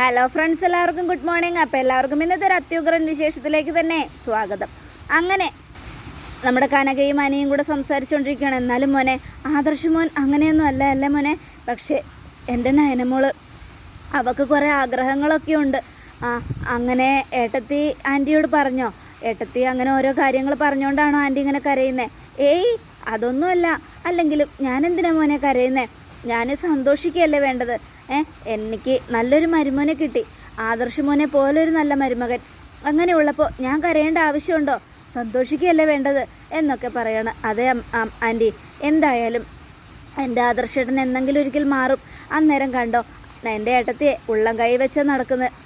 Hello friends, എല്ലാവർക്കും good morning. അപ്പോൾ എല്ലാവർക്കും ഇന്നത്തെ ഒരു അത്യുഗ്രൻ വിശേഷത്തിലേക്ക് തന്നെ സ്വാഗതം. അങ്ങനെ നമ്മുടെ കനകയും അനിയും കൂടെ സംസാരിച്ചുകൊണ്ടിരിക്കുകയാണ്. എന്നാലും മോനെ, ആദർശ് മോൻ അങ്ങനെയൊന്നും അല്ലേ മോനെ. പക്ഷേ എൻ്റെ നയനമോള് അവൾക്ക് കുറേ ആഗ്രഹങ്ങളൊക്കെ ഉണ്ട്. അങ്ങനെ ഏട്ടത്തി ആൻറ്റിയോട് പറഞ്ഞോ? ഏട്ടത്തി അങ്ങനെ ഓരോ കാര്യങ്ങൾ പറഞ്ഞുകൊണ്ടാണോ ആൻറ്റി ഇങ്ങനെ കരയുന്നത്? ഏയ് അതൊന്നുമല്ല. അല്ലെങ്കിലും ഞാൻ എന്തിനാ മോനെ കരയുന്നത്? ഞാൻ സന്തോഷിക്കുകയല്ലേ വേണ്ടത്. എനിക്ക് നല്ലൊരു മരുമോനെ കിട്ടി, ആദർശ് മോനെ പോലൊരു നല്ല മരുമകൻ. അങ്ങനെയുള്ളപ്പോൾ ഞാൻ കരയേണ്ട ആവശ്യമുണ്ടോ? സന്തോഷിക്കുകയല്ലേ വേണ്ടത് എന്നൊക്കെ പറയണം. അതെ ആൻറ്റി, എന്തായാലും എൻ്റെ ആദർശേട്ടൻ എന്തെങ്കിലും ഒരിക്കൽ മാറും. അന്നേരം കണ്ടോ, എൻ്റെ ഏട്ടത്തിയെ ഉള്ളം കൈ വെച്ച്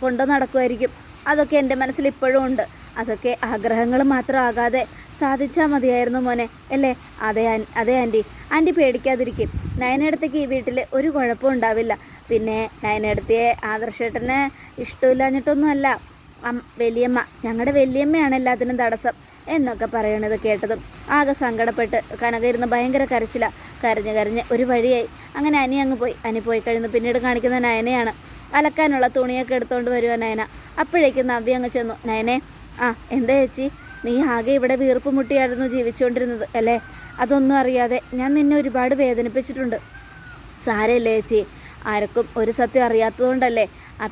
കൊണ്ടു നടക്കുമായിരിക്കും. അതൊക്കെ എൻ്റെ മനസ്സിൽ ഇപ്പോഴും ഉണ്ട്. അതൊക്കെ ആഗ്രഹങ്ങൾ മാത്രം ആകാതെ സാധിച്ചാൽ മതിയായിരുന്നു മോനെ, അല്ലേ? അതെ ആൻറ്റി പേടിക്കാതിരിക്കും. നയനേടത്തേക്ക് ഈ വീട്ടിൽ ഒരു കുഴപ്പവും ഉണ്ടാവില്ല. പിന്നെ നയനേടത്തിയെ ആദർശേട്ടന് ഇഷ്ടമില്ലാഞ്ഞിട്ടൊന്നുമല്ല, വലിയമ്മ, ഞങ്ങളുടെ വലിയമ്മയാണ് എല്ലാത്തിനും തടസ്സം എന്നൊക്കെ പറയണത് കേട്ടതും ആകെ സങ്കടപ്പെട്ട് കനക ഇരുന്ന് ഭയങ്കര കരച്ചില. കരഞ്ഞ് ഒരു വഴിയായി. അങ്ങനെ അനി പോയി കഴിഞ്ഞ് പിന്നീട് കാണിക്കുന്ന നയനയാണ്. അലക്കാനുള്ള തുണിയൊക്കെ എടുത്തുകൊണ്ട് വരുക നയന. അപ്പോഴേക്കും നവ്യ അങ്ങ് ചെന്നു. നയനെ, എന്താ ചേച്ചി, നീ ആകെ ഇവിടെ വീർപ്പ് മുട്ടിയായിരുന്നു ജീവിച്ചുകൊണ്ടിരുന്നത് അല്ലേ? അതൊന്നും അറിയാതെ ഞാൻ നിന്നെ ഒരുപാട് വേദനിപ്പിച്ചിട്ടുണ്ട്. സാരമില്ലേ ചേച്ചി, ആർക്കും ഒരു സത്യം അറിയാത്തതുകൊണ്ടല്ലേ.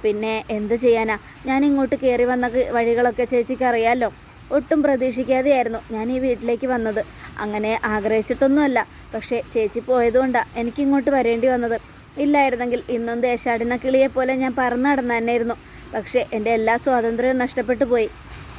പിന്നെ എന്ത് ചെയ്യാനാ, ഞാൻ ഇങ്ങോട്ട് കയറി വന്ന വഴികളൊക്കെ ചേച്ചിക്ക് അറിയാമല്ലോ. ഒട്ടും പ്രതീക്ഷിക്കാതെയായിരുന്നു ഞാൻ ഈ വീട്ടിലേക്ക് വന്നത്. അങ്ങനെ ആഗ്രഹിച്ചിട്ടൊന്നുമല്ല. പക്ഷേ ചേച്ചി പോയതുകൊണ്ടാണ് എനിക്കിങ്ങോട്ട് വരേണ്ടി വന്നത്. ഇല്ലായിരുന്നെങ്കിൽ ഇന്നും ദേശാടിന കിളിയെപ്പോലെ ഞാൻ പറന്ന് നടന്നായിരുന്നു. പക്ഷേ എൻ്റെ എല്ലാ സ്വാതന്ത്ര്യവും നഷ്ടപ്പെട്ടു പോയി.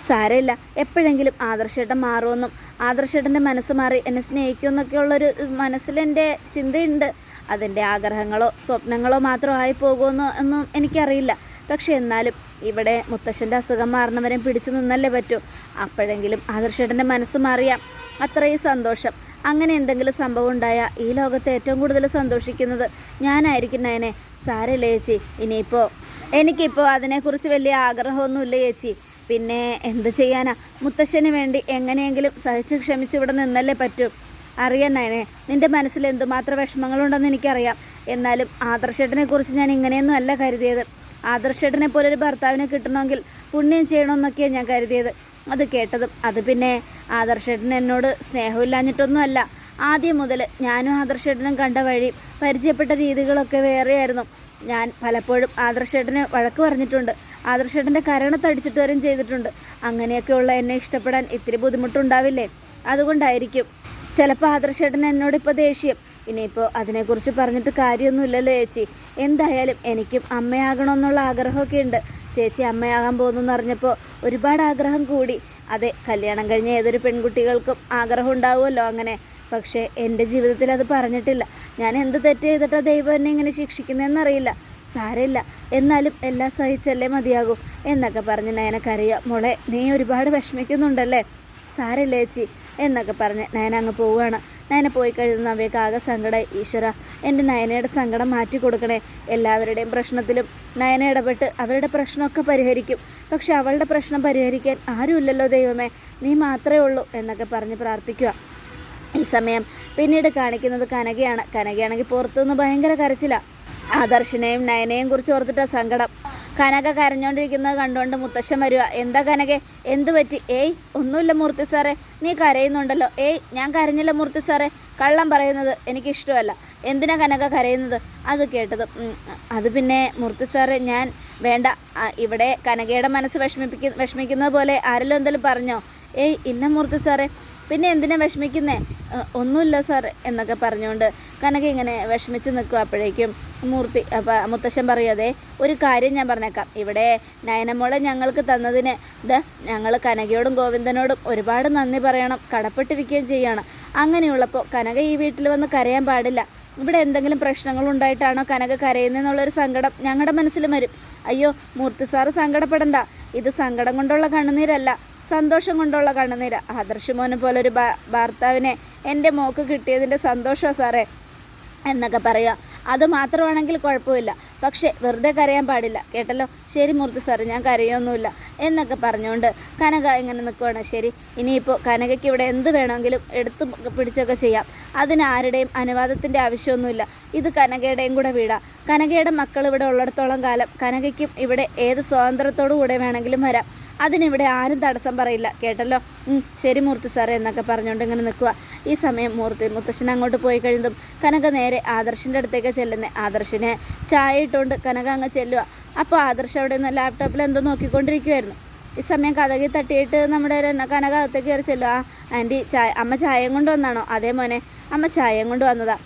സാരമില്ല, എപ്പോഴെങ്കിലും ആദർശേട്ടൻ മാറുമെന്നും ആദർശേട്ടൻ്റെ മനസ്സ് മാറി എന്നെ സ്നേഹിക്കുമെന്നൊക്കെയുള്ളൊരു മനസ്സിലെൻ്റെ ചിന്തയുണ്ട്. അതിൻ്റെ ആഗ്രഹങ്ങളോ സ്വപ്നങ്ങളോ മാത്രമായി പോകുമെന്നോ എന്നും എനിക്കറിയില്ല. പക്ഷെ എന്നാലും ഇവിടെ മുത്തശ്ശൻ്റെ അസുഖം മാറണവരെ പിടിച്ചു നിന്നല്ലേ പറ്റൂ. അപ്പോഴെങ്കിലും ആദർശേട്ടൻ്റെ മനസ്സ് മാറിയാൽ അത്രയും സന്തോഷം. അങ്ങനെ എന്തെങ്കിലും സംഭവം ഉണ്ടായാൽ ഈ ലോകത്ത് ഏറ്റവും കൂടുതൽ സന്തോഷിക്കുന്നത് ഞാനായിരിക്കും നയനെ. സാരമില്ല ചേച്ചി, എനിക്കിപ്പോൾ അതിനെക്കുറിച്ച് വലിയ ആഗ്രഹമൊന്നുമില്ല ചേച്ചി. പിന്നെ എന്ത് ചെയ്യാനാ, മുത്തശ്ശന് വേണ്ടി എങ്ങനെയെങ്കിലും സഹിച്ച് ക്ഷമിച്ച് ഇവിടെ നിന്നല്ലേ പറ്റൂ. അറിയാൻ നയനെ, നിൻ്റെ മനസ്സിൽ എന്തുമാത്രം വിഷമങ്ങളുണ്ടെന്ന് എനിക്കറിയാം. എന്നാലും ആദർശേട്ടനെ കുറിച്ച് ഞാൻ ഇങ്ങനെയൊന്നും അല്ല കരുതിയത്. ആദർശേട്ടനെ പോലൊരു ഭർത്താവിനെ കിട്ടണമെങ്കിൽ പുണ്യം ചെയ്യണമെന്നൊക്കെയാണ് ഞാൻ കരുതിയത്. അത് കേട്ടതും അത് പിന്നെ ആദർശേട്ടൻ എന്നോട് സ്നേഹമില്ലാഞ്ഞിട്ടൊന്നുമല്ല. ആദ്യം മുതൽ ഞാനും ആദർശേട്ടനും കണ്ട വഴി പരിചയപ്പെട്ട രീതികളൊക്കെ വേറെയായിരുന്നു. ഞാൻ പലപ്പോഴും ആദർശേട്ടനെ വഴക്ക് പറഞ്ഞിട്ടുണ്ട്. ആദർശേട്ടൻ്റെ കരണത്തടിച്ചിട്ട് വരും ചെയ്തിട്ടുണ്ട്. അങ്ങനെയൊക്കെയുള്ള എന്നെ ഇഷ്ടപ്പെടാൻ ഇത്തിരി ബുദ്ധിമുട്ടുണ്ടാവില്ലേ? അതുകൊണ്ടായിരിക്കും ചിലപ്പോൾ ആദർശേട്ടൻ എന്നോടിപ്പോൾ ദേഷ്യം. ഇനിയിപ്പോൾ അതിനെക്കുറിച്ച് പറഞ്ഞിട്ട് കാര്യമൊന്നുമില്ലല്ലോ ചേച്ചി. എന്തായാലും എനിക്കും അമ്മയാകണമെന്നുള്ള ആഗ്രഹമൊക്കെ ഉണ്ട്. ചേച്ചി അമ്മയാകാൻ പോകുന്നു അറിഞ്ഞപ്പോൾ ഒരുപാട് ആഗ്രഹം കൂടി. അതെ, കല്യാണം കഴിഞ്ഞ ഏതൊരു പെൺകുട്ടികൾക്കും ആഗ്രഹം ഉണ്ടാവുമല്ലോ അങ്ങനെ. പക്ഷേ എൻ്റെ ജീവിതത്തിൽ അത് പറഞ്ഞിട്ടില്ല. ഞാൻ എന്ത് തെറ്റ് ചെയ്തിട്ടാണ് ദൈവം എന്നെ ഇങ്ങനെ ശിക്ഷിക്കുന്നതെന്നറിയില്ല. സാരമില്ല, എന്നാലും എല്ലാം സഹിച്ചല്ലേ മതിയാകൂ എന്നൊക്കെ പറഞ്ഞ് നയനക്കറിയാം. മോളെ, നീ ഒരുപാട് വിഷമിക്കുന്നുണ്ടല്ലേ? സാരമില്ല ചേച്ചി എന്നൊക്കെ പറഞ്ഞ് നയന അങ്ങ് പോവുകയാണ്. നയന പോയി കഴിയുന്ന അവയ്ക്ക് ആകെ സങ്കടമായി. ഈശ്വര, എൻ്റെ നയനയുടെ സങ്കടം മാറ്റി കൊടുക്കണേ. എല്ലാവരുടെയും പ്രശ്നത്തിലും നയന ഇടപെട്ട് അവരുടെ പ്രശ്നമൊക്കെ പരിഹരിക്കും. പക്ഷെ അവളുടെ പ്രശ്നം പരിഹരിക്കാൻ ആരുമില്ലല്ലോ ദൈവമേ, നീ മാത്രമേ ഉള്ളൂ എന്നൊക്കെ പറഞ്ഞ് പ്രാർത്ഥിക്കുക. ഈ സമയം പിന്നീട് കാണിക്കുന്നത് കനകയാണ്. കനകയാണെങ്കിൽ പുറത്തുനിന്ന് ഭയങ്കര കരച്ചിലാണ്. ആദർശിനെയും നയനെയും കുറിച്ച് ഓർത്തിട്ടാണ് സങ്കടം. കനക കരഞ്ഞുകൊണ്ടിരിക്കുന്നത് കണ്ടുകൊണ്ട് മുത്തശ്ശൻ വരിക. എന്താ കനകെ, എന്തു പറ്റി? ഏയ് ഒന്നുമില്ല മൂർത്തി സാറേ, നീ കരയുന്നുണ്ടല്ലോ. ഏയ് ഞാൻ കരഞ്ഞില്ല മൂർത്തി സാറേ, കള്ളം പറയുന്നത് എനിക്കിഷ്ടമല്ല. എന്തിനാ കനക കരയുന്നത്? അത് കേട്ടതും അത് പിന്നെ മൂർത്തി സാറേ, ഞാൻ വേണ്ട, ഇവിടെ കനകയുടെ മനസ്സ് വിഷമിക്കുന്നത് പോലെ ആരെങ്കിലും എന്തെങ്കിലും പറഞ്ഞോ? ഏയ് ഇല്ല മൂർത്തി സാറേ, പിന്നെ എന്തിനാ വിഷമിക്കുന്നേ? ഒന്നുമില്ല സാറേ എന്നൊക്കെ പറഞ്ഞുകൊണ്ട് കനക ഇങ്ങനെ വിഷമിച്ച് നിൽക്കുക. അപ്പോഴേക്കും മുത്തശ്ശൻ പറയാതെ, ഒരു കാര്യം ഞാൻ പറഞ്ഞേക്കാം. ഇവിടെ നയനമോളെ ഞങ്ങൾക്ക് തന്നതിന് ഞങ്ങൾ കനകയോടും ഗോവിന്ദനോടും ഒരുപാട് നന്ദി പറയണം, കടപ്പെട്ടിരിക്കുകയും ചെയ്യണം. അങ്ങനെയുള്ളപ്പോൾ കനക ഈ വീട്ടിൽ വന്ന് കരയാൻ പാടില്ല. ഇവിടെ എന്തെങ്കിലും പ്രശ്നങ്ങളുണ്ടായിട്ടാണോ കനക കരയുന്നതെന്നുള്ളൊരു സങ്കടം ഞങ്ങളുടെ മനസ്സിലും വരും. അയ്യോ മൂർത്തി സാറ് സങ്കടപ്പെടണ്ട, ഇത് സങ്കടം കൊണ്ടുള്ള കണ്ണുനീരല്ല, സന്തോഷം കൊണ്ടുള്ള കണ്ണുനീര. ആദർശ് മോനെ പോലൊരു ഭർത്താവിനെ എൻ്റെ മോക്ക് കിട്ടിയതിൻ്റെ സന്തോഷമാണ് സാറേ എന്നൊക്കെ പറയുക. അത് മാത്രമാണെങ്കിൽ കുഴപ്പമില്ല, പക്ഷേ വെറുതെ കരയാൻ പാടില്ല കേട്ടല്ലോ. ശരി മൂർത്തി സാറ്, ഞാൻ കരയൊന്നുമില്ല എന്നൊക്കെ പറഞ്ഞുകൊണ്ട് കനക ഇങ്ങനെ നിൽക്കുവാണ്. ശരി, ഇനിയിപ്പോൾ കനകയ്ക്ക് ഇവിടെ എന്ത് വേണമെങ്കിലും എടുത്ത് പിടിച്ചൊക്കെ ചെയ്യാം. അതിന് ആരുടെയും അനുവാദത്തിൻ്റെ ആവശ്യമൊന്നുമില്ല. ഇത് കനകയുടെയും കൂടെ വീടാണ്. കനകയുടെ മക്കൾ ഇവിടെ ഉള്ളിടത്തോളം കാലം കനകയ്ക്കും ഇവിടെ ഏത് സ്വാതന്ത്ര്യത്തോടു കൂടെ വേണമെങ്കിലും വരാം. അതിനിവിടെ ആരും തടസ്സം പറയില്ല കേട്ടല്ലോ. ശരി മൂർത്തി സാറേ എന്നൊക്കെ പറഞ്ഞുകൊണ്ട് ഇങ്ങനെ നിൽക്കുക. ഈ സമയം മുത്തശ്ശൻ അങ്ങോട്ട് പോയി കഴിയുന്നതും കനക നേരെ ആദർശിൻ്റെ അടുത്തേക്ക് ചെല്ലുന്നത്. ആദർശിനെ ചായ ഇട്ടുകൊണ്ട് കനക അങ്ങ് ചെല്ലുക. അപ്പോൾ ആദർശ് അവിടെ നിന്ന് ലാപ്ടോപ്പിൽ എന്തോ നോക്കിക്കൊണ്ടിരിക്കുമായിരുന്നു. ഈ സമയം കഥകിൽ തട്ടിയിട്ട് നമ്മുടെ കനക അകത്തേക്ക് കയറി ചെല്ലുക. ആൻറ്റി അമ്മ ചായയും കൊണ്ട് വന്നാണോ? അതേ മോനെ, അമ്മ ചായയും കൊണ്ട് വന്നതാ.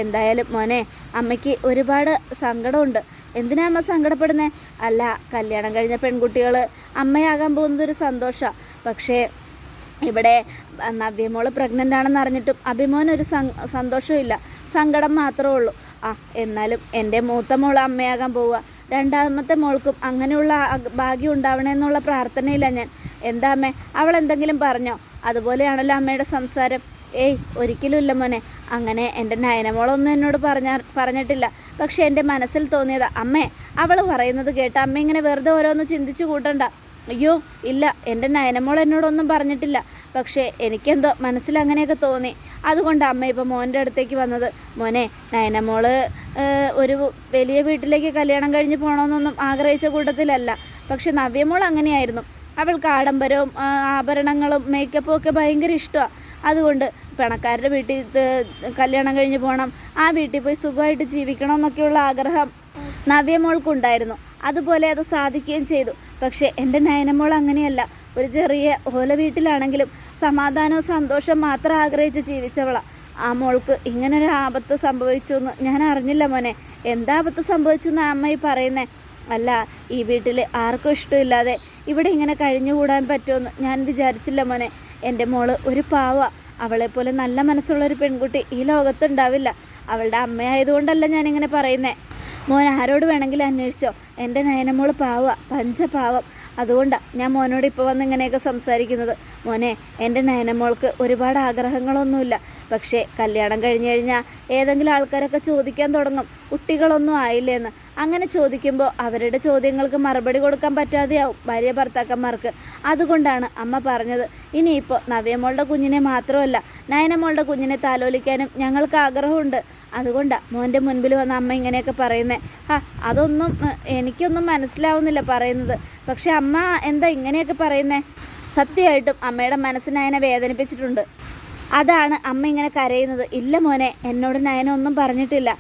എന്തായാലും മോനെ, അമ്മയ്ക്ക് ഒരുപാട് സങ്കടമുണ്ട്. എന്തിനാ അമ്മ സങ്കടപ്പെടുന്നത്? അല്ല, കല്യാണം കഴിഞ്ഞ പെൺകുട്ടികൾ അമ്മയാകാൻ പോകുന്നതൊരു സന്തോഷമാണ്. പക്ഷേ ഇവിടെ നവ്യമോള് പ്രഗ്നൻ്റ് ആണെന്ന് അറിഞ്ഞിട്ടും അഭിമോനൊരു സന്തോഷമില്ല, സങ്കടം മാത്രമേ ഉള്ളൂ. എന്നാലും എൻ്റെ മൂത്ത മോള് അമ്മയാകാൻ പോവുക, രണ്ടാമത്തെ മോൾക്കും അങ്ങനെയുള്ള ഭാഗ്യം ഉണ്ടാവണമെന്നുള്ള പ്രാർത്ഥനയില്ല ഞാൻ. എന്താ അമ്മേ, അവൾ എന്തെങ്കിലും പറഞ്ഞോ? അതുപോലെയാണല്ലോ അമ്മയുടെ സംസാരം. ഏയ് ഒരിക്കലും ഇല്ല മോനെ, അങ്ങനെ എൻ്റെ നയനമോളൊന്നും എന്നോട് പറഞ്ഞിട്ടില്ല. പക്ഷേ എൻ്റെ മനസ്സിൽ തോന്നിയതാ. അമ്മേ, അവൾ പറയുന്നത് കേട്ട് അമ്മ ഇങ്ങനെ വെറുതെ ഓരോന്ന് ചിന്തിച്ചു കൂട്ടണ്ട. അയ്യോ ഇല്ല, എൻ്റെ നയനമോൾ എന്നോടൊന്നും പറഞ്ഞിട്ടില്ല. പക്ഷേ എനിക്കെന്തോ മനസ്സിൽ അങ്ങനെയൊക്കെ തോന്നി. അതുകൊണ്ട് അമ്മ ഇപ്പോൾ മോൻ്റെ അടുത്തേക്ക് വന്നത്. മോനെ, നയനമോള് ഒരു വലിയ വീട്ടിലേക്ക് കല്യാണം കഴിഞ്ഞ് പോകണമെന്നൊന്നും ആഗ്രഹിച്ച കൂട്ടത്തിലല്ല. പക്ഷെ നവ്യമോൾ അങ്ങനെയായിരുന്നു. അവൾക്ക് ആഡംബരവും ആഭരണങ്ങളും മേക്കപ്പും ഒക്കെ ഭയങ്കര ഇഷ്ടമാണ്. അതുകൊണ്ട് പണക്കാരുടെ വീട്ടിൽ കല്യാണം കഴിഞ്ഞ് പോകണം, ആ വീട്ടിൽ പോയി സുഖമായിട്ട് ജീവിക്കണം എന്നൊക്കെയുള്ള ആഗ്രഹം നവ്യമോൾക്കുണ്ടായിരുന്നു. അതുപോലെ അത് സാധിക്കുകയും ചെയ്തു. പക്ഷേ എൻ്റെ നയനമോൾ അങ്ങനെയല്ല. ഒരു ചെറിയ ഓല വീട്ടിലാണെങ്കിലും സമാധാനവും സന്തോഷവും മാത്രം ആഗ്രഹിച്ച് ജീവിച്ചവളാണ്. ആ മോൾക്ക് ഇങ്ങനൊരു ആപത്ത് സംഭവിച്ചു എന്ന് ഞാൻ അറിഞ്ഞില്ല മോനെ. എന്താ ആപത്ത് സംഭവിച്ചു എന്ന് അമ്മ ഈ പറയുന്നേ? അല്ല, ഈ വീട്ടിൽ ആർക്കും ഇഷ്ടമില്ലാതെ ഇവിടെ ഇങ്ങനെ കഴിഞ്ഞുകൂടാൻ പറ്റുമെന്ന് ഞാൻ വിചാരിച്ചില്ല മോനെ. എൻ്റെ മോള് ഒരു പാവ. അവളെപ്പോലെ നല്ല മനസ്സുള്ളൊരു പെൺകുട്ടി ഈ ലോകത്തുണ്ടാവില്ല. അവളുടെ അമ്മയായതുകൊണ്ടല്ല ഞാനിങ്ങനെ പറയുന്നേ. മോൻ ആരോട് വേണമെങ്കിലും അന്വേഷിച്ചോ, എൻ്റെ നയനമോള് പാവ, പഞ്ചപാവം. അതുകൊണ്ടാണ് ഞാൻ മോനോട് ഇപ്പോൾ വന്ന് ഇങ്ങനെയൊക്കെ സംസാരിക്കുന്നത്. മോനെ, എൻ്റെ നയനമോൾക്ക് ഒരുപാട് ആഗ്രഹങ്ങളൊന്നുമില്ല. പക്ഷേ കല്യാണം കഴിഞ്ഞ് കഴിഞ്ഞാൽ ഏതെങ്കിലും ആൾക്കാരൊക്കെ ചോദിക്കാൻ തുടങ്ങും, കുട്ടികളൊന്നും ആയില്ലേന്ന്. അങ്ങനെ ചോദിക്കുമ്പോൾ അവരുടെ ചോദ്യങ്ങൾക്ക് മറുപടി കൊടുക്കാൻ പറ്റാതെയാവും ഭാര്യ ഭർത്താക്കന്മാർക്ക്. അതുകൊണ്ടാണ് അമ്മ പറഞ്ഞത്, ഇനിയിപ്പോൾ നവ്യമോളുടെ കുഞ്ഞിനെ മാത്രമല്ല നയനമോളുടെ കുഞ്ഞിനെ താലോലിക്കാനും ഞങ്ങൾക്ക് ആഗ്രഹമുണ്ട്. അതുകൊണ്ടാണ് മോൻ്റെ മുൻപിൽ വന്ന് അമ്മ ഇങ്ങനെയൊക്കെ പറയുന്നത്. അതൊന്നും എനിക്കൊന്നും മനസ്സിലാവുന്നില്ല പറയുന്നത്. പക്ഷെ അമ്മ എന്താ ഇങ്ങനെയൊക്കെ പറയുന്നത്? സത്യമായിട്ടും അമ്മയുടെ മനസ്സ് നയനെ വേദനിപ്പിച്ചിട്ടുണ്ട്. അതാണ് അമ്മ ഇങ്ങനെ കരയുന്നത്. ഇല്ല മോനെ, എന്നോട് നയന ഒന്നും പറഞ്ഞിട്ടില്ല.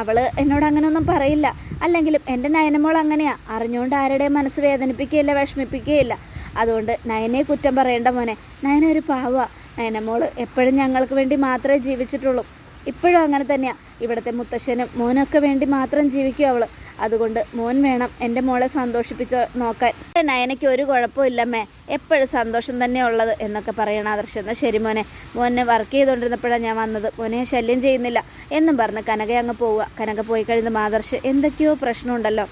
അവൾ എന്നോട് അങ്ങനെ ഒന്നും പറയില്ല. അല്ലെങ്കിലും എൻ്റെ നയനമോൾ അങ്ങനെയാണ്, അറിഞ്ഞുകൊണ്ട് ആരുടെയും മനസ്സ് വേദനിപ്പിക്കുകയില്ല, വിഷമിപ്പിക്കുകയില്ല. അതുകൊണ്ട് നയനെ കുറ്റം പറയേണ്ട മോനെ. നയന ഒരു പാവ. നയനമോൾ എപ്പോഴും ഞങ്ങൾക്ക് വേണ്ടി മാത്രമേ ജീവിച്ചിട്ടുള്ളൂ. ഇപ്പോഴും അങ്ങനെ തന്നെയാണ്. ഇവിടുത്തെ മുത്തശ്ശനും മോനൊക്കെ വേണ്ടി മാത്രം ജീവിക്കും അവൾ. അതുകൊണ്ട് മോൻ വേണം എൻ്റെ മോളെ സന്തോഷിപ്പിച്ച് നോക്കാൻ. നയനയ്ക്ക് ഒരു കുഴപ്പമില്ലമ്മേ, എപ്പോഴും സന്തോഷം തന്നെ ഉള്ളത് എന്നൊക്കെ പറയണം ആദർശ്. എന്നാൽ ശരി മോനെ, മോനെ വർക്ക് ചെയ്തുകൊണ്ടിരുന്നപ്പോഴാണ് ഞാൻ വന്നത്, മോനെ ശല്യം ചെയ്യുന്നില്ല എന്നും പറഞ്ഞ് കനക അങ്ങ് പോവുക. കനക പോയി കഴിയുമ്പോൾ ആദർശ് എന്തൊക്കെയോ പ്രശ്നമുണ്ടല്ലോ,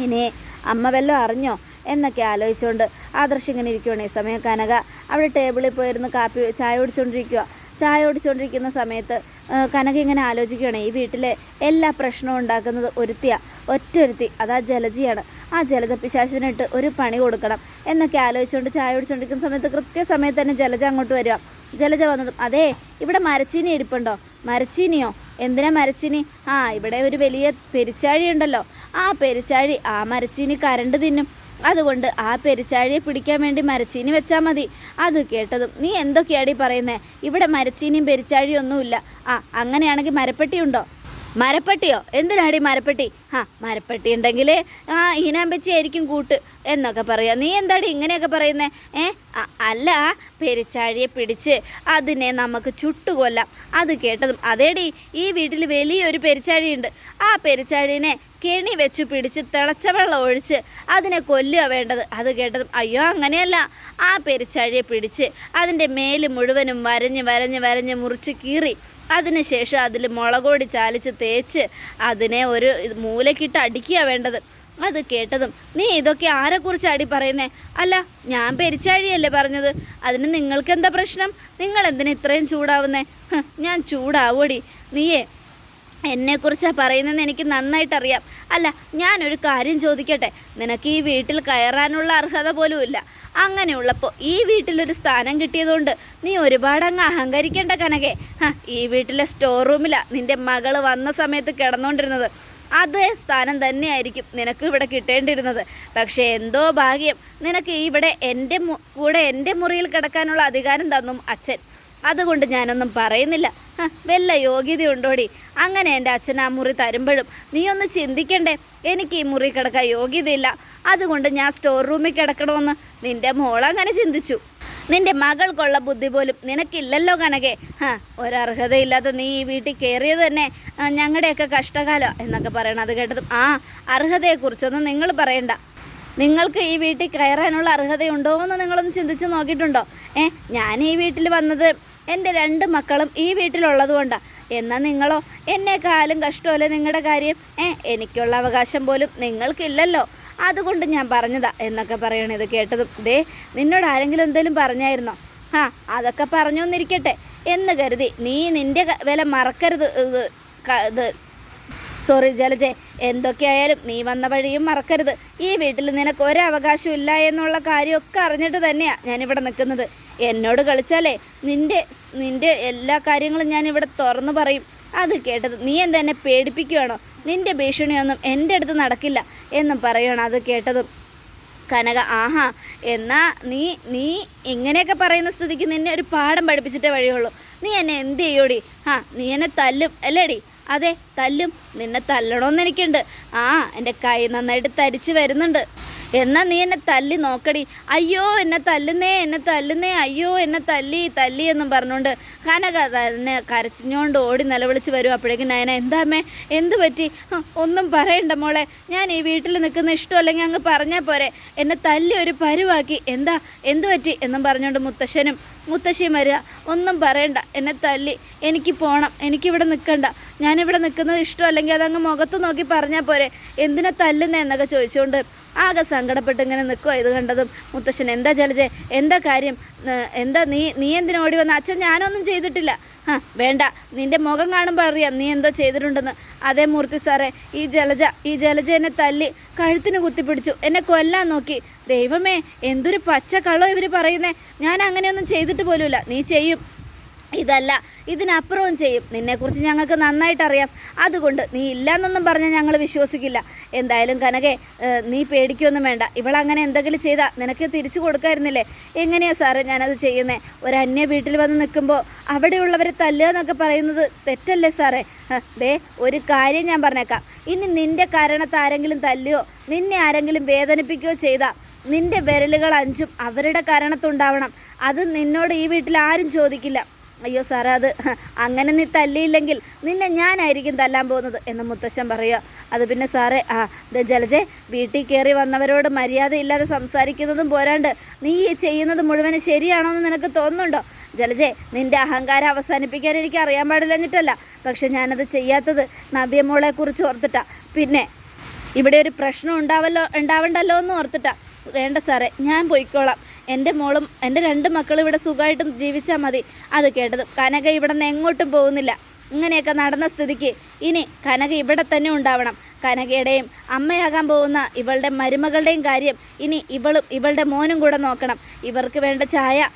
ഇനി അമ്മ വല്ലതും അറിഞ്ഞോ എന്നൊക്കെ ആലോചിച്ചുകൊണ്ട് ആദർശ് ഇങ്ങനെ ഇരിക്കുകയാണ്. ഈ സമയം കനക അവിടെ ടേബിളിൽ പോയിരുന്ന് ചായ കുടിച്ചുകൊണ്ടിരിക്കുന്ന സമയത്ത് കനക ഇങ്ങനെ ആലോചിക്കുകയാണ്, ഈ വീട്ടിലെ എല്ലാ പ്രശ്നവും ഉണ്ടാക്കുന്നത് ഒറ്റൊരുത്തി, അതാ ജലജിയാണ്. ആ ജലജ പിശാചിനിട്ട് ഒരു പണി കൊടുക്കണം എന്നൊക്കെ ആലോചിച്ചുകൊണ്ട് ചായ കുടിച്ചുകൊണ്ടിരിക്കുന്ന സമയത്ത് കൃത്യസമയത്ത് തന്നെ ജലജ അങ്ങോട്ട് വരിക. ജലജ വന്നതും, അതേ ഇവിടെ മരച്ചീനി ഇരിപ്പുണ്ടോ? മരച്ചീനിയോ? എന്തിനാ മരച്ചീനി? ഇവിടെ ഒരു വലിയ പെരിച്ചാഴി ഉണ്ടല്ലോ, ആ പെരിച്ചാഴി ആ മരച്ചീനി കരണ്ട് തിന്നും. അതുകൊണ്ട് ആ പെരിച്ചാഴിയെ പിടിക്കാൻ വേണ്ടി മരച്ചീനി വെച്ചാൽ മതി. അത് കേട്ടതും, നീ എന്തൊക്കെയാടി പറയുന്നേ? ഇവിടെ മരച്ചീനിയും പെരിച്ചാഴിയും ഒന്നുമില്ല. അങ്ങനെയാണെങ്കിൽ മരപ്പെട്ടി ഉണ്ടോ? മരപ്പെട്ടിയോ? എന്തിനാടി മരപ്പെട്ടി? മരപ്പെട്ടി ഉണ്ടെങ്കിൽ ഈനാമ്പച്ചിയായിരിക്കും കൂട്ട് എന്നൊക്കെ പറയാം. നീ എന്താടി ഇങ്ങനെയൊക്കെ പറയുന്നേ? അല്ല, പെരിച്ചാഴിയെ പിടിച്ച് അതിനെ നമുക്ക് ചുട്ടുകൊല്ലാം. അത് കേട്ടതും, അതേടി ഈ വീട്ടിൽ വലിയൊരു പെരിച്ചാഴിയുണ്ട്, ആ പെരിച്ചാഴിനെ കെണി വെച്ച് പിടിച്ച് തിളച്ച വെള്ളം ഒഴിച്ച് അതിനെ കൊല്ലുക വേണ്ടത്. അത് കേട്ടതും, അയ്യോ അങ്ങനെയല്ല, ആ പെരിച്ചാഴിയെ പിടിച്ച് അതിൻ്റെ മേല് മുഴുവനും വരഞ്ഞ് മുറിച്ച് കീറി അതിനുശേഷം അതിൽ മുളകൊടി ചാലിച്ച് തേച്ച് അതിനെ ഒരു മൂലക്കിട്ട് അടിക്കുക വേണ്ടത്. അത് കേട്ടതും, നീ ഇതൊക്കെ ആരെക്കുറിച്ച് അടി പറയുന്നേ? അല്ല, ഞാൻ പെരിച്ചാഴിയല്ലേ പറഞ്ഞത്, അതിന് നിങ്ങൾക്ക് എന്താ പ്രശ്നം? നിങ്ങൾ എന്തിനാ ഇത്രയും ചൂടാവുന്നേ? ഞാൻ ചൂടാവൂടി, നീയേ എന്നെക്കുറിച്ചാണ് പറയുന്നതെന്ന് എനിക്ക് നന്നായിട്ടറിയാം. അല്ല, ഞാനൊരു കാര്യം ചോദിക്കട്ടെ, നിനക്ക് ഈ വീട്ടിൽ കയറാനുള്ള അർഹത പോലുമില്ല. അങ്ങനെയുള്ളപ്പോൾ ഈ വീട്ടിലൊരു സ്ഥാനം കിട്ടിയതുകൊണ്ട് നീ ഒരുപാട് അങ്ങ് അഹങ്കരിക്കേണ്ട കനകെ. ഈ വീട്ടിലെ സ്റ്റോർ റൂമിലാണ് നിൻ്റെ മകൾ വന്ന സമയത്ത് കിടന്നുകൊണ്ടിരുന്നത്. അതേ സ്ഥാനം തന്നെയായിരിക്കും നിനക്ക് ഇവിടെ കിട്ടേണ്ടിയിരുന്നത്. പക്ഷേ എന്തോ ഭാഗ്യം, നിനക്ക് ഇവിടെ എൻ്റെ മുറിയിൽ കിടക്കാനുള്ള അധികാരം തന്നും അച്ഛൻ. അതുകൊണ്ട് ഞാനൊന്നും പറയുന്നില്ല. വല്ല യോഗ്യതയുണ്ടോടി? അങ്ങനെ എൻ്റെ അച്ഛൻ ആ മുറി തരുമ്പോഴും നീ ഒന്ന് ചിന്തിക്കണ്ടേ, എനിക്ക് ഈ മുറി കിടക്കാൻ യോഗ്യതയില്ല, അതുകൊണ്ട് ഞാൻ സ്റ്റോർ റൂമിൽ കിടക്കണമെന്ന് നിൻ്റെ മോളങ്ങനെ ചിന്തിച്ചു. നിൻ്റെ മകൾക്കുള്ള ബുദ്ധി പോലും നിനക്കില്ലല്ലോ കനകെ. ഒരർഹതയില്ലാതെ നീ ഈ വീട്ടിൽ കയറിയത് തന്നെ ഞങ്ങളുടെയൊക്കെ കഷ്ടകാലം എന്നൊക്കെ പറയണം. അത് കേട്ടതും അർഹതയെക്കുറിച്ചൊന്നും നിങ്ങൾ പറയണ്ട. നിങ്ങൾക്ക് ഈ വീട്ടിൽ കയറാനുള്ള അർഹതയുണ്ടോ എന്ന് നിങ്ങളൊന്ന് ചിന്തിച്ച് നോക്കിയിട്ടുണ്ടോ? ഞാൻ ഈ വീട്ടിൽ വന്നത് എൻ്റെ 2 മക്കളും ഈ വീട്ടിലുള്ളത് കൊണ്ടാണ്. എന്നാൽ നിങ്ങളോ? എന്നെക്കാളും കഷ്ടമല്ലേ നിങ്ങളുടെ കാര്യം? എനിക്കുള്ള അവകാശം പോലും നിങ്ങൾക്കില്ലല്ലോ, അതുകൊണ്ട് ഞാൻ പറഞ്ഞതാ എന്നൊക്കെ പറയണേ. ഇത് കേട്ടതും നിന്നോട് ആരെങ്കിലും എന്തെങ്കിലും പറഞ്ഞായിരുന്നോ? അതൊക്കെ പറഞ്ഞു എന്നിരിക്കട്ടെ എന്ന് കരുതി നീ നിൻ്റെ വില മറക്കരുത്. സോറി ജലജെ, എന്തൊക്കെയായാലും നീ വന്ന വഴിയും മറക്കരുത്. ഈ വീട്ടിൽ നിനക്ക് ഒരവകാശം ഇല്ല എന്നുള്ള കാര്യമൊക്കെ അറിഞ്ഞിട്ട് തന്നെയാണ് ഞാനിവിടെ നിൽക്കുന്നത്. എന്നോട് കളിച്ചാലേ നിൻ്റെ എല്ലാ കാര്യങ്ങളും ഞാനിവിടെ തുറന്നു പറയും. അത് കേട്ടത് നീ എന്നെ പേടിപ്പിക്കുകയാണോ? നിൻ്റെ ഭീഷണിയൊന്നും എൻ്റെ അടുത്ത് നടക്കില്ല എന്നും പറയണം. അത് കേട്ടതും കനക എന്നാ നീ ഇങ്ങനെയൊക്കെ പറയുന്ന സ്ഥിതിക്ക് നിന്നെ ഒരു പാഠം പഠിപ്പിച്ചിട്ടേ വഴിയുള്ളൂ. നീ എന്നെ എന്ത് ചെയ്യോടി? നീ എന്നെ തല്ലും അല്ലേടി? അതെ, തല്ലും. നിന്നെ തല്ലണമെന്ന് എനിക്കുണ്ട്. എൻ്റെ കൈ നന്നായിട്ട് തരിച്ച് വരുന്നുണ്ട്. എന്നാൽ നീ എന്നെ തല്ലി നോക്കടി. അയ്യോ എന്നെ തല്ലുന്നേ, അയ്യോ എന്നെ തല്ലി എന്നും പറഞ്ഞുകൊണ്ട് കനക തന്നെ കരച്ചിഞ്ഞോണ്ട് ഓടി നിലവിളിച്ച് വരും. അപ്പോഴേക്കും നയന, എന്താ അമ്മേ, എന്ത് പറ്റി? ഒന്നും പറയണ്ട മോളെ, ഞാൻ ഈ വീട്ടിൽ നിൽക്കുന്ന ഇഷ്ടമല്ലെങ്കിൽ അങ്ങ് പറഞ്ഞാൽ പോരെ, എന്നെ തല്ലി ഒരു പരുവാക്കി, എന്ത് പറ്റി എന്നും പറഞ്ഞുകൊണ്ട് മുത്തശ്ശനും മുത്തശ്ശിയും വരിക. ഒന്നും പറയണ്ട, എന്നെ തല്ലി, എനിക്ക് പോകണം, എനിക്കിവിടെ നിൽക്കണ്ട, ഞാനിവിടെ നിൽക്കുന്നത് ഇഷ്ടമല്ലെങ്കിൽ അതങ്ങ് മുഖത്ത് നോക്കി പറഞ്ഞാൽ പോരെ, എന്തിനാ തല്ലുന്നേ എന്നൊക്കെ ചോദിച്ചുകൊണ്ട് ആകെ സങ്കടപ്പെട്ട് ഇങ്ങനെ നിൽക്കുക. ഇത് കണ്ടതും മുത്തശ്ശൻ, എന്താ ജലജെ, എന്താ കാര്യം, എന്താ നീ എന്തിനാ ഓടി വന്ന? അച്ഛൻ ഞാനൊന്നും ചെയ്തിട്ടില്ല. വേണ്ട, നിൻ്റെ മുഖം കാണുമ്പോൾ അറിയാം നീ എന്തോ ചെയ്തിട്ടുണ്ടെന്ന്. അതേ മൂർത്തി സാറേ, ഈ ജലജ എന്നെ തല്ലി കഴുത്തിന് കുത്തിപ്പിടിച്ചു, എന്നെ കൊല്ലാൻ നോക്കി. ദൈവമേ, എന്തൊരു പച്ച കള്ളോ ഇവർ പറയുന്നേ. ഞാൻ അങ്ങനെയൊന്നും ചെയ്തിട്ട് പോലുമില്ല. നീ ചെയ്യും, ഇതല്ല ഇതിനപ്പുറവും ചെയ്യും. നിന്നെക്കുറിച്ച് ഞങ്ങൾക്ക് നന്നായിട്ടറിയാം. അതുകൊണ്ട് നീ ഇല്ലയെന്നൊന്നും പറഞ്ഞാൽ ഞങ്ങൾ വിശ്വസിക്കില്ല. എന്തായാലും കനകെ, നീ പേടിക്കൊന്നും വേണ്ട. ഇവളങ്ങനെ എന്തെങ്കിലും ചെയ്താൽ നിനക്ക് തിരിച്ചു കൊടുക്കായിരുന്നില്ലേ? എങ്ങനെയാണ് സാറേ ഞാനത് ചെയ്യുന്നത്? ഒരു അന്യ വീട്ടിൽ വന്ന് നിൽക്കുമ്പോൾ അവിടെയുള്ളവരെ തല്ലുക എന്നൊക്കെ പറയുന്നത് തെറ്റല്ലേ സാറേ? ഒരു കാര്യം ഞാൻ പറഞ്ഞേക്കാം, ഇനി നിൻ്റെ കാരണത്ത് ആരെങ്കിലും തല്ലുകയോ നിന്നെ ആരെങ്കിലും വേദനിപ്പിക്കുകയോ ചെയ്താൽ നിൻ്റെ വിരലുകൾ 5 അവരുടെ കാരണത്തുണ്ടാവണം. അത് നിന്നോട് ഈ വീട്ടിൽ ആരും ചോദിക്കില്ല. അയ്യോ സാറേ, അത് അങ്ങനെ നീ തല്ലിയില്ലെങ്കിൽ നിന്നെ ഞാനായിരിക്കും തല്ലാൻ പോകുന്നത് എന്ന് മുത്തശ്ശൻ പറയുക. അത് പിന്നെ സാറേ, ജലജെ, വീട്ടിൽ കയറി വന്നവരോട് മര്യാദയില്ലാതെ സംസാരിക്കുന്നതും പോരാണ്ട് നീ ഈ ചെയ്യുന്നത് മുഴുവൻ ശരിയാണോ എന്ന് നിനക്ക് തോന്നുന്നുണ്ടോ? ജലജെ, നിൻ്റെ അഹങ്കാരം അവസാനിപ്പിക്കാൻ എനിക്ക് അറിയാൻ പാടില്ലെന്നിട്ടല്ല, പക്ഷെ ഞാനത് ചെയ്യാത്തത് നവ്യമോളെക്കുറിച്ച് ഓർത്തിട്ടാ. പിന്നെ ഇവിടെ ഒരു പ്രശ്നം ഉണ്ടാവണ്ടല്ലോ എന്ന് ഓർത്തിട്ടാ. വേണ്ട സാറേ, ഞാൻ പോയിക്കോളാം. എൻ്റെ മോളും എൻ്റെ 2 മക്കളും ഇവിടെ സുഖമായിട്ട് ജീവിച്ചാൽ മതി. അത് കേട്ടത് കനക ഇവിടെ നിന്ന് എങ്ങോട്ടും പോകുന്നില്ല. ഇങ്ങനെയൊക്കെ നടന്ന സ്ഥിതിക്ക് ഇനി കനക ഇവിടെ തന്നെ ഉണ്ടാവണം. കനകയുടെയും അമ്മയാകാൻ പോകുന്ന ഇവളുടെ മരുമകളുടെയും കാര്യം ഇനി ഇവളും ഇവളുടെ മോനും കൂടെ നോക്കണം. ഇവർക്ക് വേണ്ട ചായ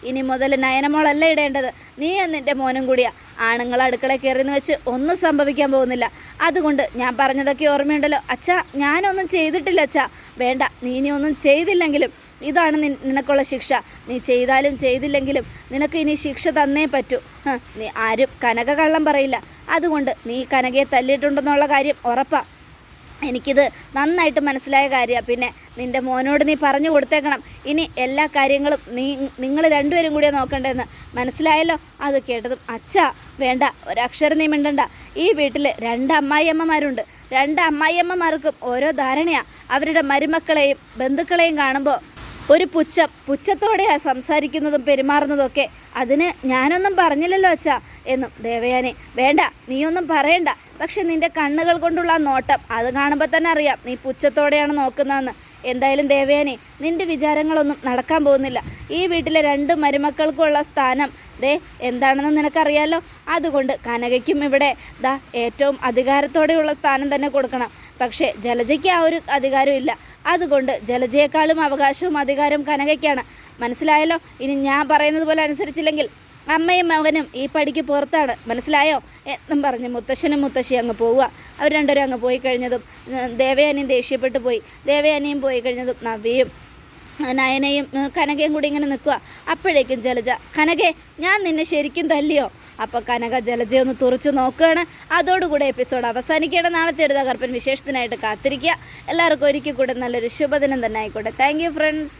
ഇനി മുതൽ നയനമോളല്ല ഇടേണ്ടത്, നീ നിൻ്റെ മോനും കൂടിയാ. ആണുങ്ങൾ അടുക്കളയിൽ കയറിയെന്ന് വെച്ച് ഒന്നും സംഭവിക്കാൻ പോകുന്നില്ല. അതുകൊണ്ട് ഞാൻ പറഞ്ഞതൊക്കെ ഓർമ്മയുണ്ടല്ലോ? അച്ഛാ, ഞാനൊന്നും ചെയ്തിട്ടില്ല അച്ഛാ. വേണ്ട, നീ ഇനി ഒന്നും ചെയ്തില്ലെങ്കിലും ഇതാണ് നിനക്കുള്ള ശിക്ഷ. നീ ചെയ്താലും ചെയ്തില്ലെങ്കിലും നിനക്ക് ഇനി ശിക്ഷ തന്നേ പറ്റൂ. നീ ആരും കനക കള്ളം പറയില്ല. അതുകൊണ്ട് നീ കനകയെ തല്ലിയിട്ടുണ്ടെന്നുള്ള കാര്യം ഉറപ്പാ. എനിക്കിത് നന്നായിട്ട് മനസ്സിലായ കാര്യമാണ്. പിന്നെ നിൻ്റെ മോനോട് നീ പറഞ്ഞു കൊടുത്തേക്കണം, ഇനി എല്ലാ കാര്യങ്ങളും നിങ്ങൾ 2 പേരും കൂടിയാണ് നോക്കേണ്ടതെന്ന്. മനസ്സിലായല്ലോ? അത് കേട്ടതും, അച്ഛാ വേണ്ട, ഒരക്ഷരം നീ മിണ്ടണ്ട. ഈ വീട്ടിൽ 2 അമ്മായിയമ്മമാരുണ്ട്. 2 അമ്മായിയമ്മമാർക്കും ഓരോ ധാരണയാണ്. അവരുടെ മരുമക്കളെയും ബന്ധുക്കളെയും കാണുമ്പോൾ ഒരു പുച്ഛത്തോടെയാണ് സംസാരിക്കുന്നതും പെരുമാറുന്നതൊക്കെ. അതിന് ഞാനൊന്നും പറഞ്ഞില്ലല്ലോ അച്ഛാ എന്നും ദേവയാനി. വേണ്ട, നീയൊന്നും പറയണ്ട. പക്ഷെ നിൻ്റെ കണ്ണുകൾ കൊണ്ടുള്ള നോട്ടം അത് കാണുമ്പോൾ തന്നെ അറിയാം നീ പുച്ഛത്തോടെയാണ് നോക്കുന്നതെന്ന്. എന്തായാലും ദേവയാനി, നിൻ്റെ വിചാരങ്ങളൊന്നും നടക്കാൻ പോകുന്നില്ല. ഈ വീട്ടിലെ 2 മരുമക്കൾക്കുള്ള സ്ഥാനം എന്താണെന്ന് നിനക്കറിയാലോ. അതുകൊണ്ട് കനകയ്ക്കും ഇവിടെ ഏറ്റവും അധികാരത്തോടെയുള്ള സ്ഥാനം തന്നെ കൊടുക്കണം. പക്ഷേ ജലജയ്ക്ക് ആ ഒരു അധികാരമില്ല. അതുകൊണ്ട് ജലജയെക്കാളും അവകാശവും അധികാരവും കനകയ്ക്കാണ്. മനസ്സിലായല്ലോ? ഇനി ഞാൻ പറയുന്നത് പോലെ അനുസരിച്ചില്ലെങ്കിൽ അമ്മയും മകനും ഈ പടിക്ക് പുറത്താണ്. മനസ്സിലായോ എന്നും പറഞ്ഞ് മുത്തശ്ശനും മുത്തശ്ശി അങ്ങ് പോവുക. അവർ രണ്ടുപേരും അങ്ങ് പോയി കഴിഞ്ഞതും ദേവയാനിയും ദേഷ്യപ്പെട്ടു പോയി. ദേവയാനിയും പോയി കഴിഞ്ഞതും നവ്യയും നയനയും കനകയും കൂടി ഇങ്ങനെ നിൽക്കുക. അപ്പോഴേക്കും ജലജ, കനകെ ഞാൻ നിന്നെ ശരിക്കും തല്ലിയോ? അപ്പോൾ കനക ജലജയെ ഒന്ന് തുറച്ചു നോക്കുകയാണ്. അതോടുകൂടെ എപ്പിസോഡ് അവസാനിക്കുകയാണ്. നാളത്തെ ഒരു തകർപ്പൻ വിശേഷത്തിനായിട്ട് കാത്തിരിക്കുക. എല്ലാവർക്കും ഒരിക്കൽ കൂടെ നല്ലൊരു ശുഭദിനം തന്നെ ആയിക്കോട്ടെ. Thank you friends.